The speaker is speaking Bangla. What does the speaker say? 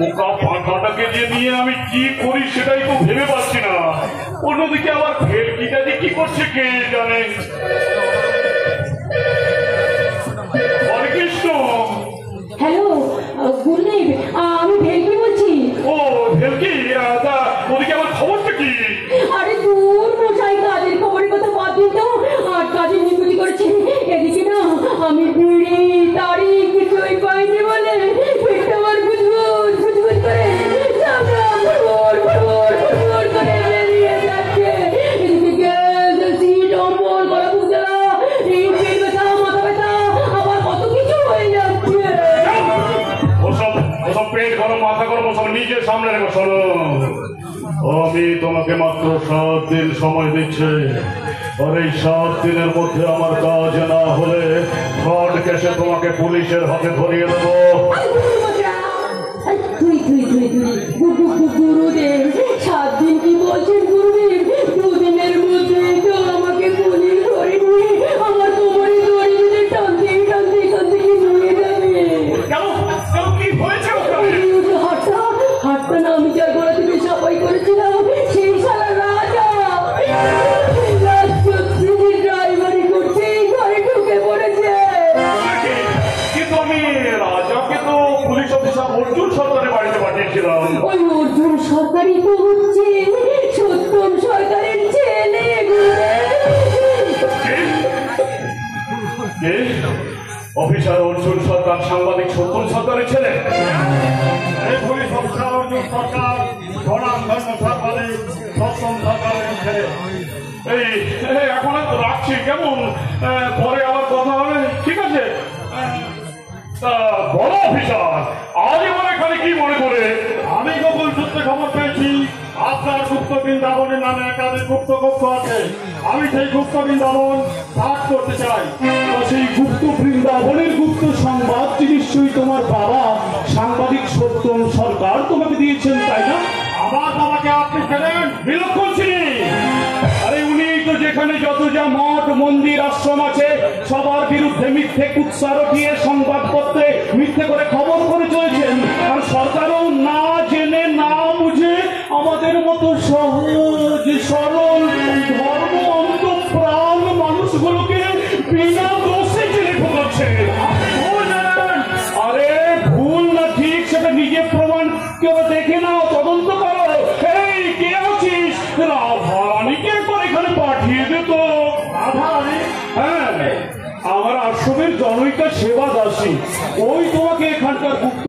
পোকা পাখাটাকে যে নিয়ে আমি কি করি সেটাই তো ভেবে পাচ্ছি না। অন্যদিকে আবার ভেলকিটা যে কি করছে কে জানে। কৃষ্ণ, হ্যালো গুরুদেব, আমি ভেলকি বলছি। ও ভেলকি, ওদিকে আমার খবরটা কি? আরে দূর মশাই, কাজের খবরের কথা বাদ দিন তো। আর কাজে নিকুতি করেছে এদিকে না, আমি বিড়ি তারিখ কিছুই পাইনি বলে পেটটা আমার বুঝবুঝ বুঝবুঝ করে করে বেরিয়ে যাচ্ছে। এদিকে গ্যাস, অ্যাসিড, অম্বল, গলা বুক জ্বালা, এই পেট ব্যথা, মাথা ব্যথা, আবার কত কিছু হয়ে যাচ্ছে। ওসব পেট গরম মাথা গরম ওসব নিজে সামনে রেখো। শোনো, আমি তোমাকে মাত্র 7 দিন সময় দিচ্ছি। আর এই 7 দিনের মধ্যে আমার কাজ না হলে ফ্রড কেসে তোমাকে পুলিশের হাতে ধরিয়ে দেবো। গুরুদেব 7 দিন কি বলছেন গুরুদেব? 2 দিনের মধ্যে তো আমাকে পুলিশ ধরে নিয়ে আমার কোমরে দড়ি বেঁধে টানতে টানতে টানতে কি নিয়ে যাবে। কি হয়েছে? হাতটা না আমি যার গলা থেকে সাফাই করেছিলাম সেই শালা রাজা ড্রাইভারি করছে, ঘরে ঢুকে পড়েছে। কিন্তু আমি রাজাকে তো পুলিশ অফিসার অর্জুন সরকারের বাড়িতে পাঠিয়েছিলাম। ওই অর্জুন সরকারই তো হচ্ছে সত্যম সরকারের ছেলে। অফিসার অর্জুন সরকার সাংবাদিক সত্যম সরকারের ছেলে? এই পুলিশ অফিসার অর্জুন সরকার সাংবাদিক সত্যম সরকারের ছেলে। এই এখন তো রাখছি, কেমন পরে আবার কথা হবে, ঠিক আছে? বড় অফিসার, আজ আমার এখানে কি মনে করে? আমি গোপন সূত্রে খবর পেয়েছি আপনার গুপ্ত বৃন্দাবনের নামে একাধিক গুপ্ত কক্ষ আছে। আমি সেই গুপ্ত বৃন্দাবন সার্চ করতে চাই। সেই গুপ্ত বৃন্দাবনের গুপ্ত সংবাদ নিশ্চয়ই তোমার বাবা সাংবাদিক সত্যম সরকার তোমাকে দিয়েছেন, তাই না? আমার বাবাকে আপনি চেনেন? বিলক্ষণ চিনি। আরে উনি তো যেখানে যত যা মঠ মন্দির আশ্রম আছে সবার বিরুদ্ধে মিথ্যে কুৎসা রটিয়ে সংবাদপত্রে মিথ্যে করে খবর করে চলেছেন। আর সরকারও না জেনে না বুঝে আমাদের মতো সহজ সরল ধর্ম অন্ত প্রাণ মানুষগুলোকে বিনা দোষে জেলে ঢোকাচ্ছে। আরে ভুল না ঠিক সেটা নিজে প্রমাণ কেউ দেখে নাও, তদন্ত করো। এই কে আছিস? রাধারানীকে একবার এখানে পাঠিয়ে দে তো। রাধারানী? হ্যাঁ, আমার আশ্রমের জনৈকা সেবা দাসী, ওই তোমাকে এখানকার